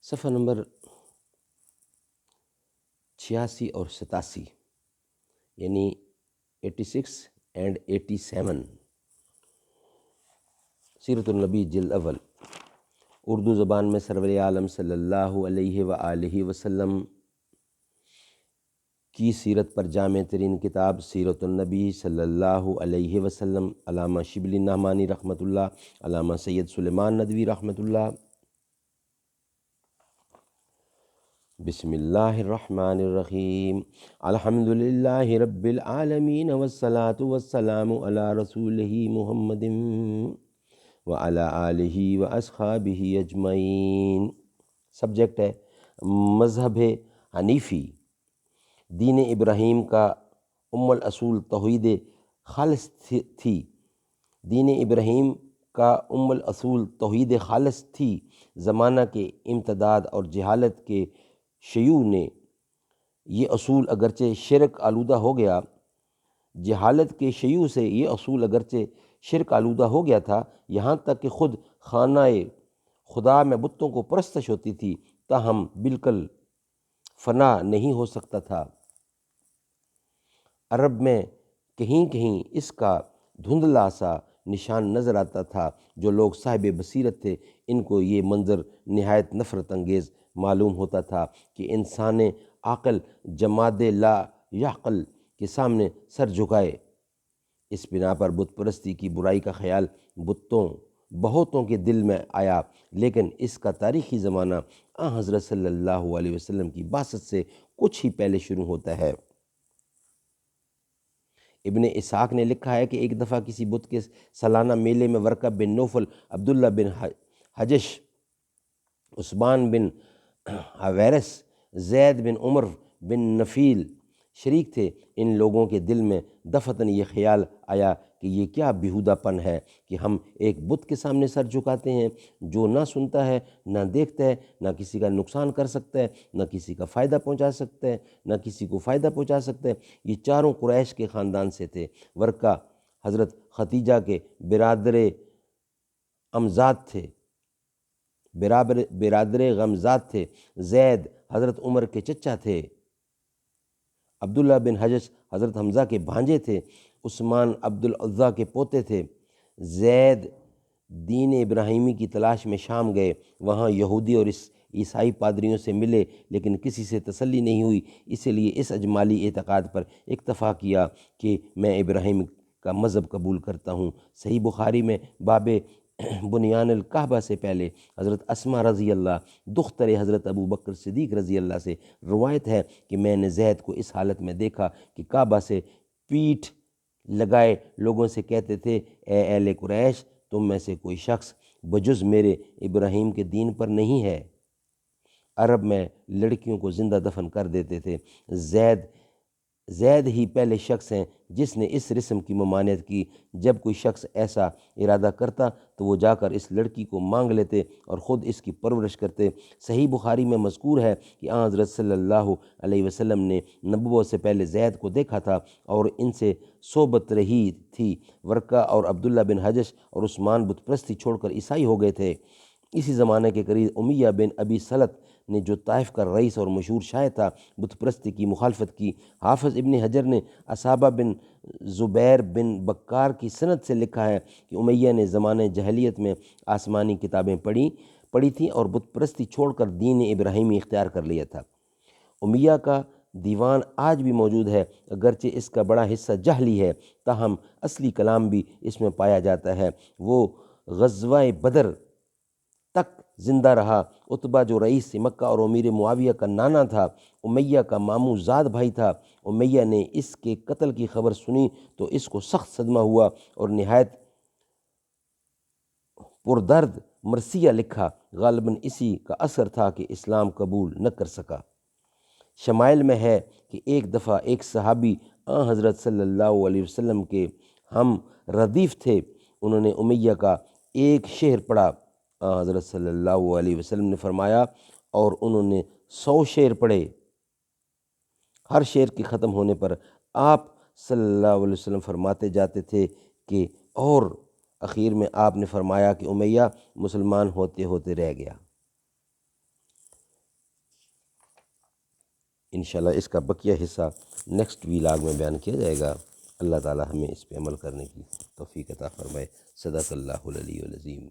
صفحہ نمبر 86 اور 87 یعنی 86 اینڈ 87 سیرت النبی جلد اول، اردو زبان میں سرور عالم صلی اللہ علیہ وآلہ وسلم کی سیرت پر جامع ترین کتاب سیرت النبی صلی اللہ علیہ وسلم، علامہ شبلی نعمانی رحمۃ اللہ، علامہ سید سلیمان ندوی رحمۃ اللہ۔ بسم اللہ الرحمن الرحیم، الحمدللہ رب العالمین والصلاة والسلام علی رسولہ محمد وعلی آلہ واصحابہ اجمعین۔ سبجیکٹ ہے مذہب حنیفی۔ دین ابراہیم کا الاصول توحید خالص تھی۔ دین ابراہیم کا الاصول توحید خالص تھی۔ زمانہ کے امتداد اور جہالت کے شیوع نے یہ اصول اگرچہ شرک آلودہ ہو گیا، جہالت کے شیوع سے یہ اصول اگرچہ شرک آلودہ ہو گیا تھا، یہاں تک کہ خود خانہ خدا میں بتوں کو پرستش ہوتی تھی، تاہم بالکل فنا نہیں ہو سکتا تھا۔ عرب میں کہیں کہیں اس کا دھندلا سا نشان نظر آتا تھا۔ جو لوگ صاحب بصیرت تھے ان کو یہ منظر نہایت نفرت انگیز معلوم ہوتا تھا کہ انسان عاقل جماد لا یعقل کے سامنے سر جھکائے۔ اس بنا پر بت پرستی کی برائی کا خیال بہتوں کے دل میں آیا، لیکن اس کا تاریخی زمانہ حضرت صلی اللہ علیہ وسلم کی بعثت سے کچھ ہی پہلے شروع ہوتا ہے۔ ابن اسحاق نے لکھا ہے کہ ایک دفعہ کسی بت کے سالانہ میلے میں ورقہ بن نوفل، عبداللہ بن حجش، عثمان بن حویرث، زید بن عمر بن نفیل شریک تھے۔ ان لوگوں کے دل میں دفعتاً یہ خیال آیا کہ یہ کیا بیہودہ پن ہے کہ ہم ایک بت کے سامنے سر جھکاتے ہیں جو نہ سنتا ہے، نہ دیکھتا ہے، نہ کسی کا نقصان کر سکتا ہے، نہ کسی کا فائدہ پہنچا سکتا ہے، نہ کسی کو فائدہ پہنچا سکتا ہے۔ یہ چاروں قریش کے خاندان سے تھے۔ ورقہ حضرت ختیجہ کے برادر امزاد تھے، برادر غمزاد تھے۔ زید حضرت عمر کے چچا تھے۔ عبداللہ بن حجش حضرت حمزہ کے بھانجے تھے۔ عثمان عبدالعزیٰ کے پوتے تھے۔ زید دین ابراہیمی کی تلاش میں شام گئے، وہاں یہودی اور عیسائی پادریوں سے ملے، لیکن کسی سے تسلی نہیں ہوئی، اسی لیے اس اجمالی اعتقاد پر اکتفا کیا کہ میں ابراہیم کا مذہب قبول کرتا ہوں۔ صحیح بخاری میں باب بنیان الکعبہ سے پہلے حضرت اسماء رضی اللہ دختر حضرت ابو بکر صدیق رضی اللہ سے روایت ہے کہ میں نے زید کو اس حالت میں دیکھا کہ کعبہ سے پیٹھ لگائے لوگوں سے کہتے تھے، اے اہل قریش، تم میں سے کوئی شخص بجز میرے ابراہیم کے دین پر نہیں ہے۔ عرب میں لڑکیوں کو زندہ دفن کر دیتے تھے۔ زید ہی پہلے شخص ہیں جس نے اس رسم کی ممانعت کی۔ جب کوئی شخص ایسا ارادہ کرتا تو وہ جا کر اس لڑکی کو مانگ لیتے اور خود اس کی پرورش کرتے۔ صحیح بخاری میں مذکور ہے کہ حضرت صلی اللہ علیہ وسلم نے نبوت سے پہلے زید کو دیکھا تھا اور ان سے صحبت رہی تھی۔ ورقہ اور عبداللہ بن حجش اور عثمان بت پرستی چھوڑ کر عیسائی ہو گئے تھے۔ اسی زمانے کے قریب امیہ بن ابی سلط نے، جو طائف کا رئیس اور مشہور شاعر تھا، بت پرستی کی مخالفت کی۔ حافظ ابن حجر نے اصحابہ بن زبیر بن بکار کی سند سے لکھا ہے کہ امیہ نے زمانہ جاہلیت میں آسمانی کتابیں پڑھی تھیں اور بت پرستی چھوڑ کر دین ابراہیمی اختیار کر لیا تھا۔ امیہ کا دیوان آج بھی موجود ہے، اگرچہ اس کا بڑا حصہ جعلی ہے، تاہم اصلی کلام بھی اس میں پایا جاتا ہے۔ وہ غزوہ بدر تک زندہ رہا۔ عتبہ جو رئیس مکہ اور امیر معاویہ کا نانا تھا، امیہ کا ماموں زاد بھائی تھا۔ امیہ نے اس کے قتل کی خبر سنی تو اس کو سخت صدمہ ہوا اور نہایت پردرد مرثیہ لکھا۔ غالباً اسی کا اثر تھا کہ اسلام قبول نہ کر سکا۔ شمائل میں ہے کہ ایک دفعہ ایک صحابی حضرت صلی اللہ علیہ وسلم کے ہم ردیف تھے، انہوں نے امیہ کا ایک شعر پڑھا۔ حضرت صلی اللہ علیہ وسلم نے فرمایا، اور انہوں نے 100 شعر پڑھے۔ ہر شعر کے ختم ہونے پر آپ صلی اللہ علیہ وسلم فرماتے جاتے تھے کہ اور اخیر میں آپ نے فرمایا کہ امیہ مسلمان ہوتے ہوتے رہ گیا۔ انشاءاللہ اس کا بقیہ حصہ نیکسٹ ویلاگ میں بیان کیا جائے گا۔ اللہ تعالی ہمیں اس پہ عمل کرنے کی توفیق عطا فرمائے۔ صدق اللہ العلی العظیم۔